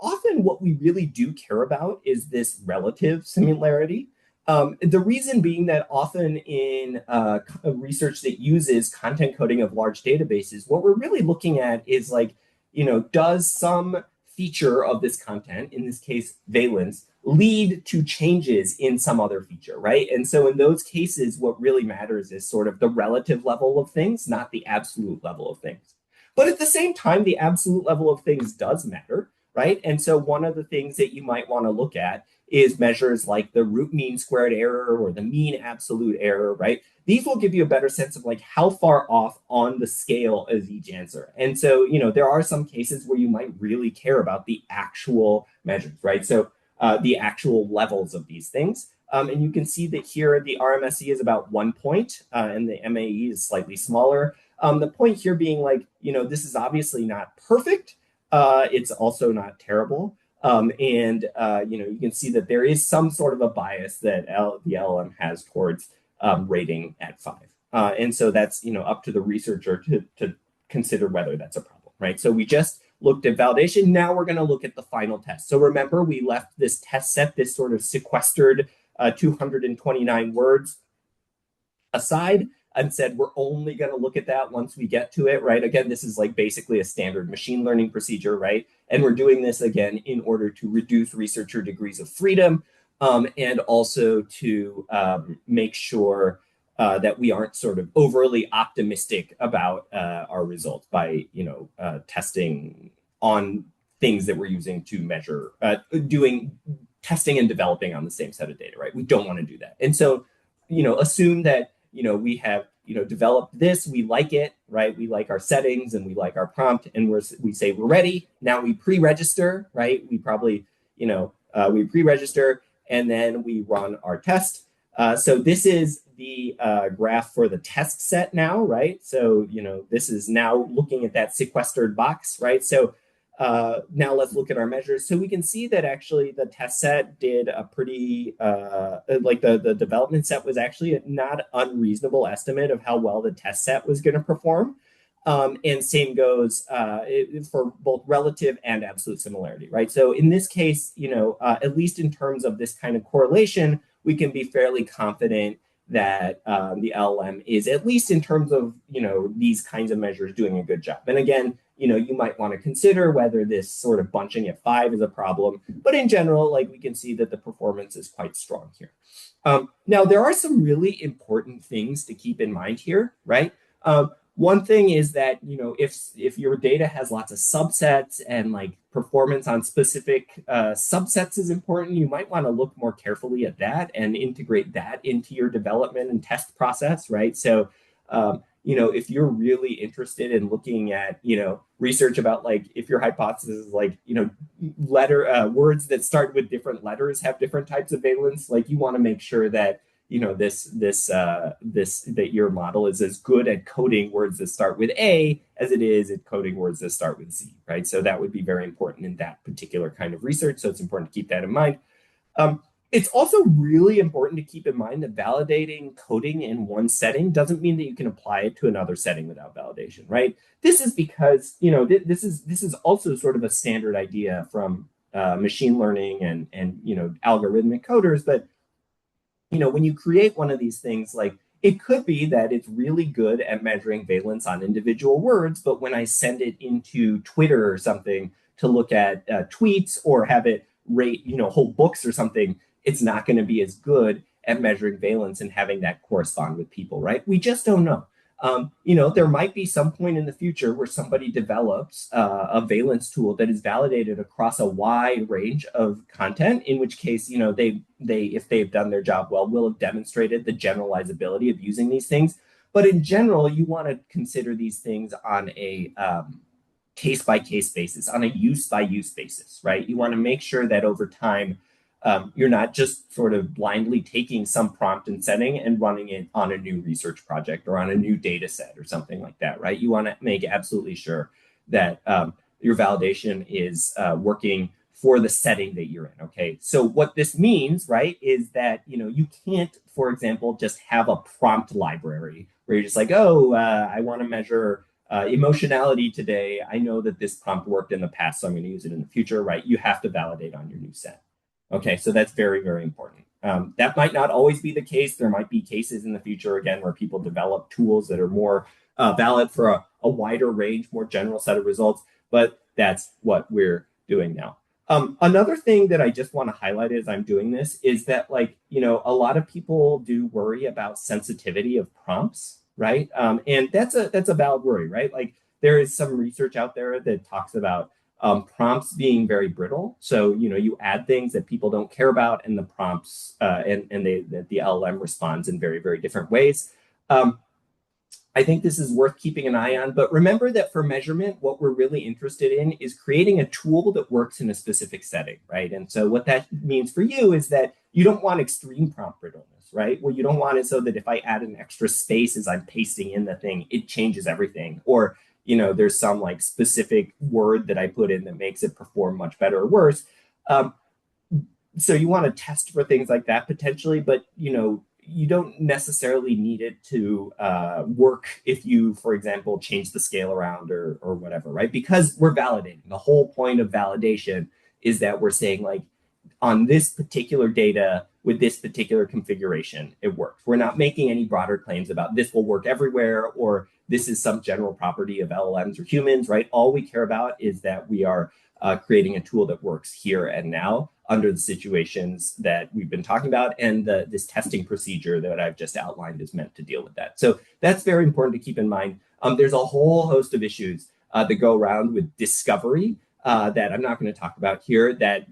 often what we really do care about is this relative similarity. The reason being that often in research that uses content coding of large databases, what we're really looking at is like, does some feature of this content, in this case, valence, lead to changes in some other feature, right? And so in those cases, what really matters is sort of the relative level of things, not the absolute level of things. But at the same time, the absolute level of things does matter, right? And so one of the things that you might want to look at is measures like the root mean squared error or the mean absolute error, right? These will give you a better sense of like how far off on the scale is each answer. And so, there are some cases where you might really care about the actual measures, right? So the actual levels of these things. And you can see that here the RMSE is about 1 point and the MAE is slightly smaller. The point here being like, this is obviously not perfect. It's also not terrible. And you can see that there is some sort of a bias that the LLM has towards rating at 5. And so that's, up to the researcher to consider whether that's a problem, right? So we just looked at validation. Now we're going to look at the final test. So remember, we left this test set, this sort of sequestered 229 words aside, and said we're only going to look at that once we get to it, right? Again, this is like basically a standard machine learning procedure, right? And we're doing this again in order to reduce researcher degrees of freedom and also to make sure that we aren't sort of overly optimistic about our results by, testing on things that we're using to measure, doing testing and developing on the same set of data, right? We don't want to do that. And so, assume that we have, developed this, we like it, right? We like our settings and we like our prompt, and we say we're ready. Now we pre-register, right? We probably, we pre-register and then we run our test. So this is the graph for the test set now, right? So, this is now looking at that sequestered box, right? So now let's look at our measures. So we can see that actually the test set did a pretty, like the development set was actually a not unreasonable estimate of how well the test set was going to perform. And same goes for both relative and absolute similarity, right? So in this case, at least in terms of this kind of correlation, we can be fairly confident that the LLM is, at least in terms of, these kinds of measures, doing a good job. And again, you might want to consider whether this sort of bunching at 5 is a problem. But in general, like, we can see that the performance is quite strong here. Now, there are some really important things to keep in mind here, right? One thing is that, if your data has lots of subsets and like performance on specific subsets is important, you might want to look more carefully at that and integrate that into your development and test process, right? So, if you're really interested in looking at, research about, like, if your hypothesis is like, words that start with different letters have different types of valence, like, you want to make sure that that your model is as good at coding words that start with A as it is at coding words that start with Z, right? So that would be very important in that particular kind of research. So it's important to keep that in mind. It's also really important to keep in mind that validating coding in one setting doesn't mean that you can apply it to another setting without validation, right? This is because, this is also sort of a standard idea from machine learning and algorithmic coders, but when you create one of these things, like, it could be that it's really good at measuring valence on individual words, but when I send it into Twitter or something to look at tweets or have it rate, whole books or something, it's not going to be as good at measuring valence and having that correspond with people, right? We just don't know. There might be some point in the future where somebody develops a valence tool that is validated across a wide range of content, in which case, they if they've done their job well, will have demonstrated the generalizability of using these things. But in general, you want to consider these things on a case by case basis, on a use by use basis, right? You want to make sure that over time, you're not just sort of blindly taking some prompt and setting and running it on a new research project or on a new data set or something like that, right? You want to make absolutely sure that your validation is working for the setting that you're in, okay? So what this means, right, is that, you can't, for example, just have a prompt library where you're just like, oh, I want to measure emotionality today. I know that this prompt worked in the past, so I'm going to use it in the future, right? You have to validate on your new set. Okay, so that's very, very important. That might not always be the case. There might be cases in the future, again, where people develop tools that are more valid for a wider range, more general set of results, but that's what we're doing now. Another thing that I just want to highlight as I'm doing this is that, like, a lot of people do worry about sensitivity of prompts, right? And that's a valid worry, right? Like, there is some research out there that talks about prompts being very brittle. So, you add things that people don't care about, and the prompts the LLM responds in very, very different ways. I think this is worth keeping an eye on. But remember that for measurement, what we're really interested in is creating a tool that works in a specific setting, right? And so what that means for you is that you don't want extreme prompt brittleness, right? Well, you don't want it so that if I add an extra space as I'm pasting in the thing, it changes everything. Or there's some like specific word that I put in that makes it perform much better or worse. So you want to test for things like that potentially, but you don't necessarily need it to work if you, for example, change the scale around or whatever, right? Because we're validating. The whole point of validation is that we're saying, like, on this particular data with this particular configuration, it works. We're not making any broader claims about this will work everywhere or this is some general property of LLMs or humans, right? All we care about is that we are creating a tool that works here and now under the situations that we've been talking about, and this testing procedure that I've just outlined is meant to deal with that. So that's very important to keep in mind. There's a whole host of issues that go around with discovery that I'm not going to talk about here that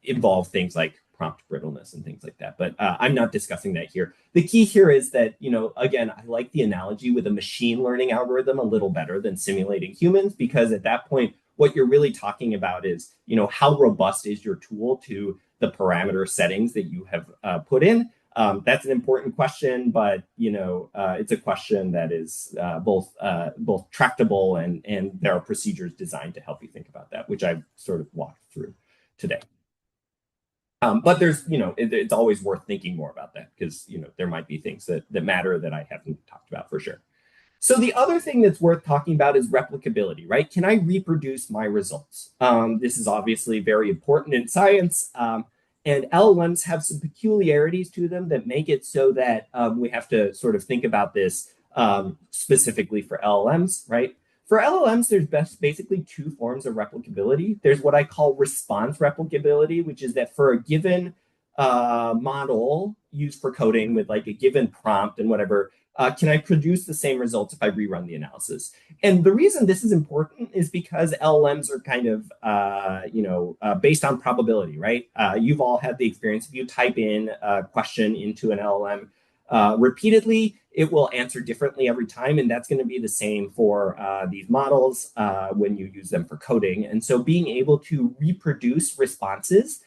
involve things like prompt brittleness and things like that. But I'm not discussing that here. The key here is that, again, I like the analogy with a machine learning algorithm a little better than simulating humans, because at that point, what you're really talking about is, how robust is your tool to the parameter settings that you have put in. That's an important question, but it's a question that is both tractable and there are procedures designed to help you think about that, which I've sort of walked through today. But there's, it's always worth thinking more about that, because there might be things that matter that I haven't talked about for sure. So the other thing that's worth talking about is replicability, right? Can I reproduce my results? This is obviously very important in science. And LLMs have some peculiarities to them that make it so that we have to sort of think about this specifically for LLMs, right? For LLMs, there's basically two forms of replicability. There's what I call response replicability, which is that for a given model used for coding with like a given prompt and whatever, can I produce the same results if I rerun the analysis? And the reason this is important is because LLMs are kind of, based on probability, right? You've all had the experience. If you type in a question into an LLM repeatedly, it will answer differently every time. And that's going to be the same for these models when you use them for coding. And so being able to reproduce responses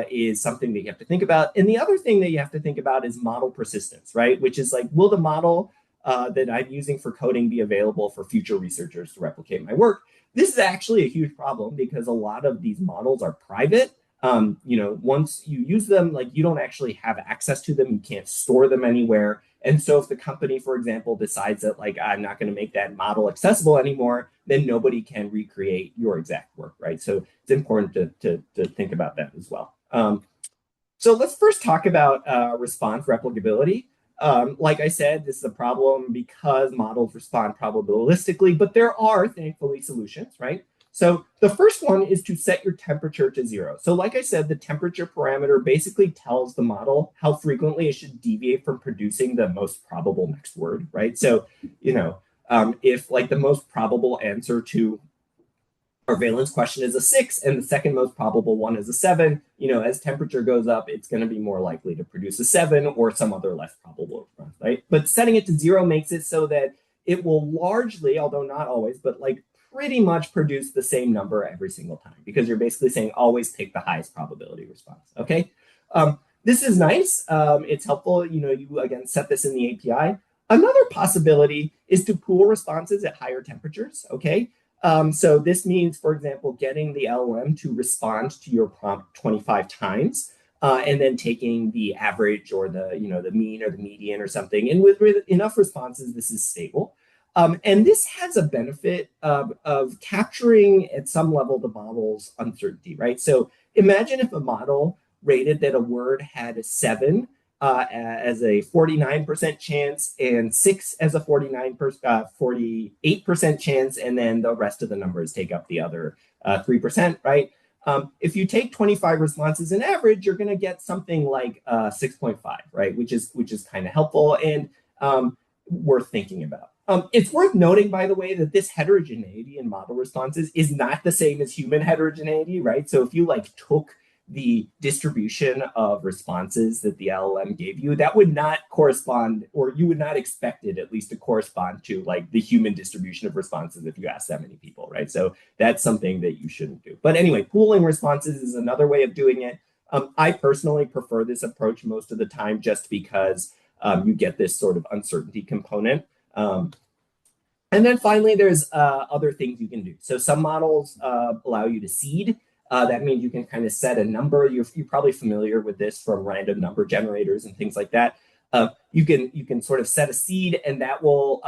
is something that you have to think about. And the other thing that you have to think about is model persistence, right? Which is like, will the model that I'm using for coding be available for future researchers to replicate my work? This is actually a huge problem because a lot of these models are private. Once you use them, like you don't actually have access to them. You can't store them anywhere. And so if the company, for example, decides that like, I'm not going to make that model accessible anymore, then nobody can recreate your exact work, right? So it's important to think about that as well. So let's first talk about response replicability. Like I said, this is a problem because models respond probabilistically, but there are thankfully solutions, right? So the first one is to set your temperature to 0. So like I said, the temperature parameter basically tells the model how frequently it should deviate from producing the most probable next word, right? So, if like the most probable answer to our valence question is a 6 and the second most probable one is a 7, as temperature goes up, it's going to be more likely to produce a 7 or some other less probable response, right? But setting it to 0 makes it so that it will largely, although not always, but like pretty much produce the same number every single time, because you're basically saying always pick the highest probability response, okay? This is nice. It's helpful. You, again, set this in the API. Another possibility is to pool responses at higher temperatures, okay? So this means, for example, getting the LLM to respond to your prompt 25 times, and then taking the average or the mean or the median or something. And with enough responses, this is stable. And this has a benefit of capturing at some level the model's uncertainty, right? So imagine if a model rated that a word had a 7 as a 49% chance and 6 as a 48% chance, and then the rest of the numbers take up the other 3%, right? If you take 25 responses in average, you're going to get something like 6.5, right? Which is kind of helpful and worth thinking about. It's worth noting, by the way, that this heterogeneity in model responses is not the same as human heterogeneity, right? So if you like took the distribution of responses that the LLM gave you, that would not correspond, or you would not expect it at least to correspond to like the human distribution of responses if you ask that many people, right? So that's something that you shouldn't do. But anyway, pooling responses is another way of doing it. I personally prefer this approach most of the time just because you get this sort of uncertainty component. And then finally, there's other things you can do. So some models allow you to seed. That means you can kind of set a number. You're probably familiar with this from random number generators and things like that. You can sort of set a seed, and that will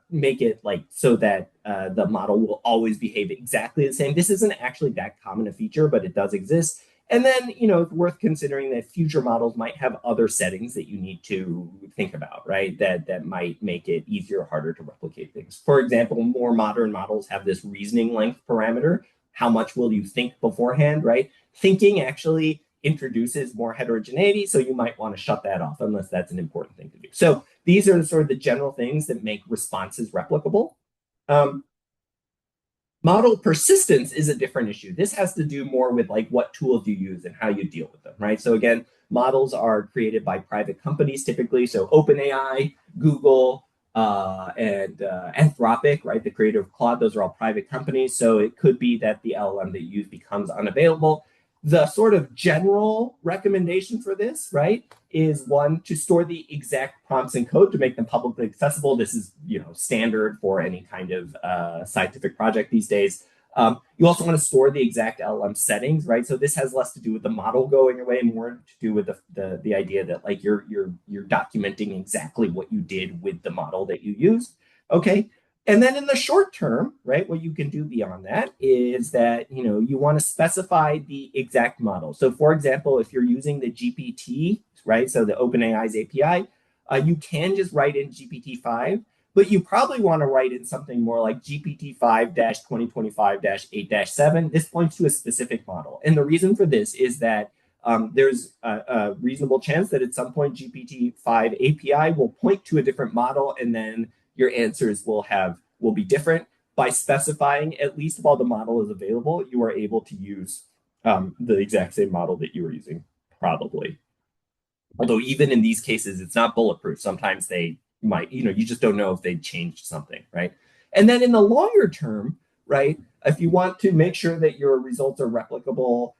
make it like so that the model will always behave exactly the same. This isn't actually that common a feature, but it does exist. And then, it's worth considering that future models might have other settings that you need to think about, right? That might make it easier or harder to replicate things. For example, more modern models have this reasoning length parameter. How much will you think beforehand, right? Thinking actually introduces more heterogeneity, so you might want to shut that off unless that's an important thing to do. So these are sort of the general things that make responses replicable. Model persistence is a different issue. This has to do more with like what tools you use and how you deal with them, right? So again, models are created by private companies typically. So OpenAI, Google, and Anthropic, right? The creator of Claude, those are all private companies. So it could be that the LLM that you use becomes unavailable. The sort of general recommendation for this, right, is one to store the exact prompts and code to make them publicly accessible. This is, standard for any kind of scientific project these days. You also want to store the exact LLM settings, right? So this has less to do with the model going away, more to do with the idea that like you're documenting exactly what you did with the model that you used. Okay. And then in the short term, right, what you can do beyond that is that, you want to specify the exact model. So for example, if you're using the GPT, right, so the OpenAI's API, you can just write in GPT-5, but you probably want to write in something more like GPT-5 2025 8 7. This points to a specific model. And the reason for this is that there's a reasonable chance that at some point GPT-5 API will point to a different model, and then your answers will be different. By specifying, at least while the model is available, you are able to use the exact same model that you were using, probably. Although even in these cases, it's not bulletproof. Sometimes they might, you just don't know if they changed something, right? And then in the longer term, right, if you want to make sure that your results are replicable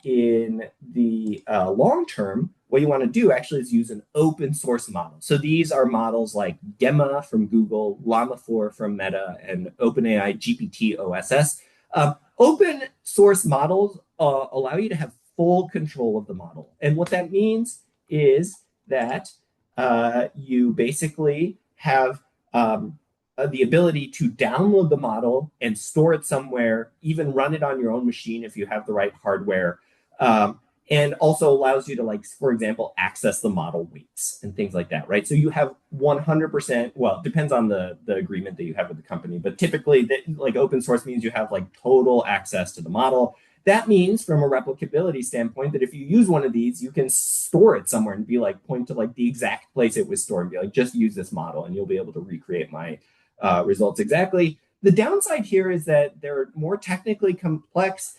in the long term, what you want to do actually is use an open source model. So these are models like Gemma from Google, Llama 4 from Meta, and OpenAI GPT OSS. Open source models allow you to have full control of the model. And what that means is that you basically have the ability to download the model and store it somewhere, even run it on your own machine if you have the right hardware, and also allows you to, like, for example, access the model weights and things like that, right? So you have 100%, well, it depends on the agreement that you have with the company, but typically like open source means you have like total access to the model. That means from a replicability standpoint that if you use one of these, you can store it somewhere and be like, point to like the exact place it was stored and be like, just use this model and you'll be able to recreate my results exactly. The downside here is that they're more technically complex.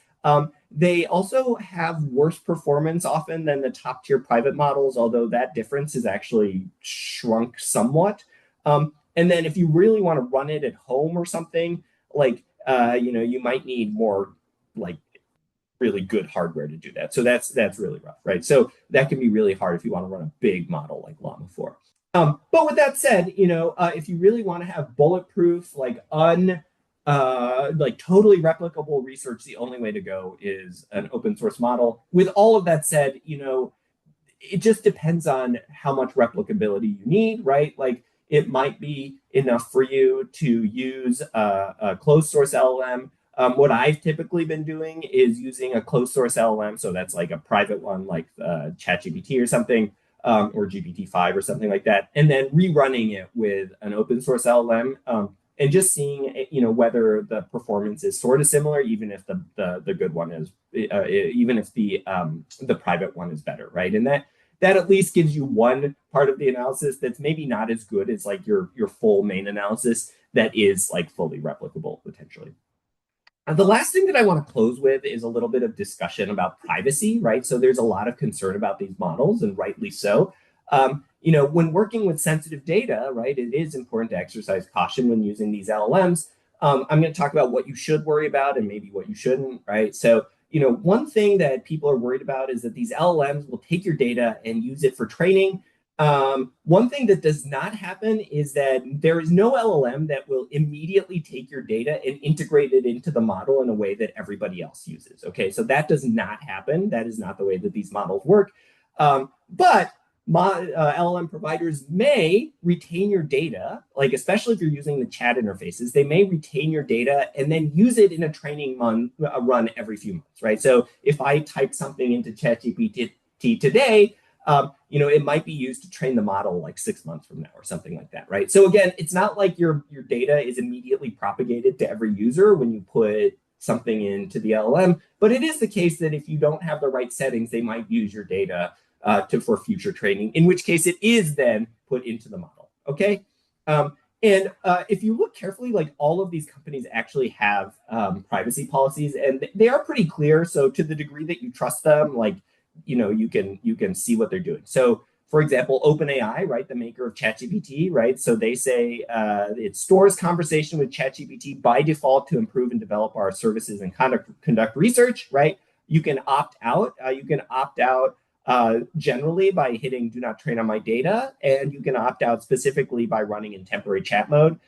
They also have worse performance often than the top tier private models, although that difference is actually shrunk somewhat. And then if you really want to run it at home or something, like, you might need more like really good hardware to do that. So that's really rough, right? So that can be really hard if you want to run a big model like Llama 4. But with that said, if you really want to have bulletproof, like like totally replicable research, the only way to go is an open source model. With all of that said, it just depends on how much replicability you need, right? Like it might be enough for you to use a closed source LLM. What I've typically been doing is using a closed source LLM. So that's like a private one like ChatGPT or something, or GPT-5 or something like that, and then rerunning it with an open source LLM, and just seeing, whether the performance is sort of similar, even if the good one is, even if the private one is better, right? And that at least gives you one part of the analysis that's maybe not as good as like your full main analysis that is like fully replicable potentially. The last thing that I want to close with is a little bit of discussion about privacy, right? So there's a lot of concern about these models, and rightly so. When working with sensitive data, right, it is important to exercise caution when using these LLMs. I'm going to talk about what you should worry about and maybe what you shouldn't, right? So, one thing that people are worried about is that these LLMs will take your data and use it for training. One thing that does not happen is that there is no LLM that will immediately take your data and integrate it into the model in a way that everybody else uses. Okay, so that does not happen. That is not the way that these models work. But LLM providers may retain your data, like especially if you're using the chat interfaces, they may retain your data and then use it in a training run every few months, right? So if I type something into ChatGPT today, it might be used to train the model like 6 months from now or something like that, right? So again, it's not like your data is immediately propagated to every user when you put something into the LLM, but it is the case that if you don't have the right settings, they might use your data for future training, in which case it is then put into the model, okay? And if you look carefully, like all of these companies actually have privacy policies, and they are pretty clear. So to the degree that you trust them, like you can see what they're doing. So for example, OpenAI, right, the maker of ChatGPT, right? So they say it stores conversation with ChatGPT by default to improve and develop our services and conduct research, right? You can opt out. You can opt out generally by hitting do not train on my data, and you can opt out specifically by running in temporary chat mode.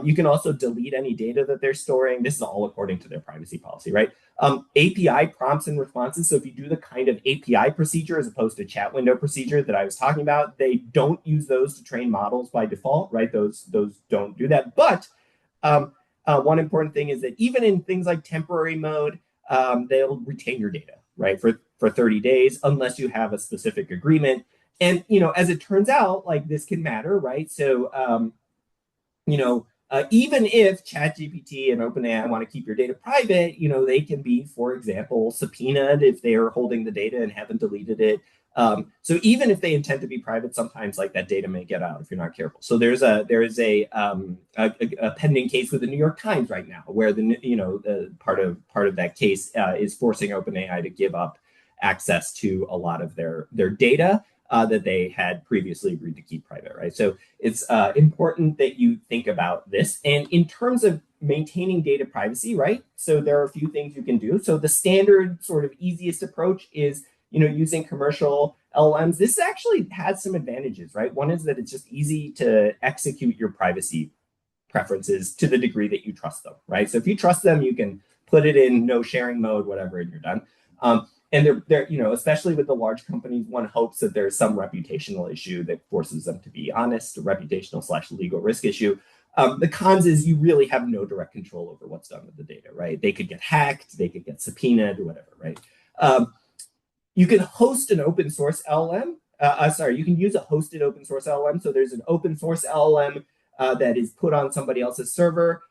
You can also delete any data that they're storing. This is all according to their privacy policy, right? API prompts and responses. So if you do the kind of API procedure as opposed to chat window procedure that I was talking about, they don't use those to train models by default, right? Those don't do that. But one important thing is that even in things like temporary mode, they'll retain your data, right, for 30 days unless you have a specific agreement. And as it turns out, like this can matter, right? So even if ChatGPT and OpenAI want to keep your data private, they can be, for example, subpoenaed if they are holding the data and haven't deleted it. So even if they intend to be private, sometimes like that data may get out if you're not careful. So there is a pending case with the New York Times right now, where the part of that case is forcing OpenAI to give up access to a lot of their data that they had previously agreed to keep private, right? So it's important that you think about this. And in terms of maintaining data privacy, right? So there are a few things you can do. So the standard sort of easiest approach is using commercial LLMs. This actually has some advantages, right? One is that it's just easy to execute your privacy preferences to the degree that you trust them, right? So if you trust them, you can put it in no sharing mode, whatever, and you're done. And they're especially with the large companies, one hopes that there's some reputational issue that forces them to be honest, a reputational/legal risk issue. The cons is you really have no direct control over what's done with the data, right? They could get hacked, they could get subpoenaed, or whatever, right? You can host an open source LLM. You can use a hosted open source LLM. So there's an open source LLM that is put on somebody else's server.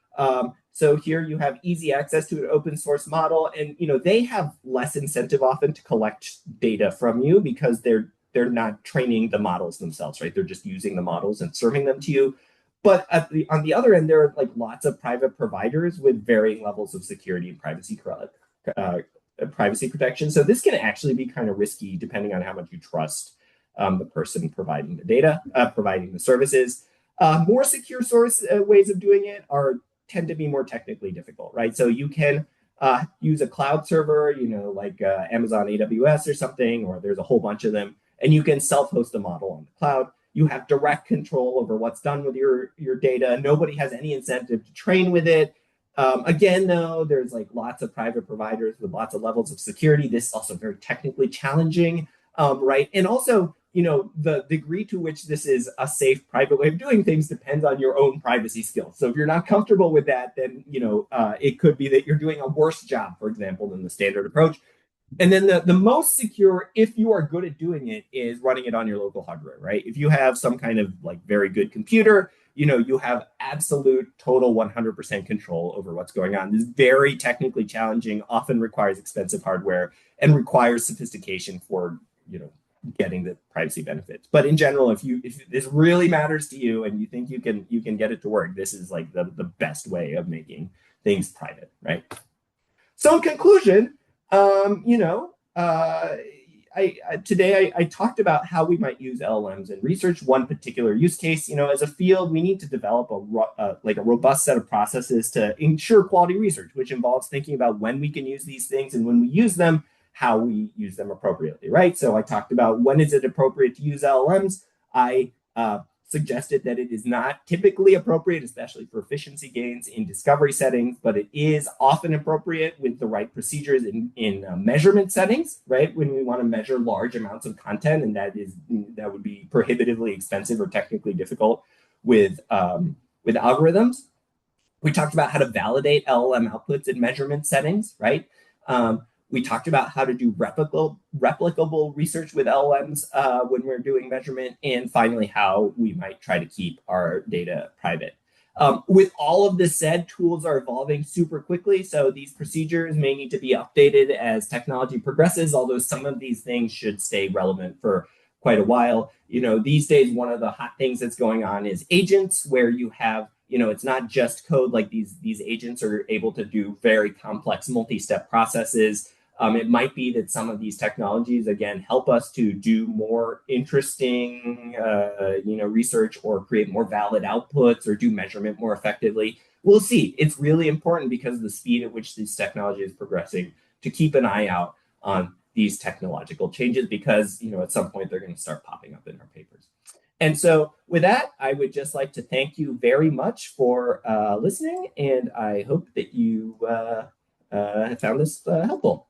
So here you have easy access to an open source model, and they have less incentive often to collect data from you because they're not training the models themselves, right? They're just using the models and serving them to you. But on the other end, there are like lots of private providers with varying levels of security and privacy protection. So this can actually be kind of risky depending on how much you trust the person providing the data, providing the services. More secure ways of doing it tend to be more technically difficult, right? So you can use a cloud server, like Amazon AWS or something, or there's a whole bunch of them, and you can self-host a model on the cloud. You have direct control over what's done with your data. Nobody has any incentive to train with it. Again, though, there's like lots of private providers with lots of levels of security. This is also very technically challenging, right? And also, the degree to which this is a safe private way of doing things depends on your own privacy skills. So if you're not comfortable with that, then, it could be that you're doing a worse job, for example, than the standard approach. And then the most secure, if you are good at doing it, is running it on your local hardware, right? If you have some kind of like very good computer, you have absolute total 100% control over what's going on. This is very technically challenging, often requires expensive hardware, and requires sophistication for, getting the privacy benefits. But in general, if this really matters to you and you think you can get it to work, this is like the best way of making things private, right? So in conclusion, today I talked about how we might use LLMs in research. One particular use case, as a field, we need to develop a robust set of processes to ensure quality research, which involves thinking about when we can use these things, and when we use them, how we use them appropriately, right? So I talked about when is it appropriate to use LLMs. I suggested that it is not typically appropriate, especially for efficiency gains in discovery settings, but it is often appropriate with the right procedures in measurement settings, right? When we want to measure large amounts of content, and that would be prohibitively expensive or technically difficult with algorithms. We talked about how to validate LLM outputs in measurement settings, right? We talked about how to do replicable research with LLMs when we're doing measurement, and finally, how we might try to keep our data private. With all of this said, tools are evolving super quickly, so these procedures may need to be updated as technology progresses, although some of these things should stay relevant for quite a while. These days, one of the hot things that's going on is agents, where you have, it's not just code. Like these agents are able to do very complex multi-step processes. It might be that some of these technologies, again, help us to do more interesting, research, or create more valid outputs, or do measurement more effectively. We'll see. It's really important, because of the speed at which this technology is progressing, to keep an eye out on these technological changes, because at some point they're going to start popping up in our papers. And so, with that, I would just like to thank you very much for listening, and I hope that you found this helpful.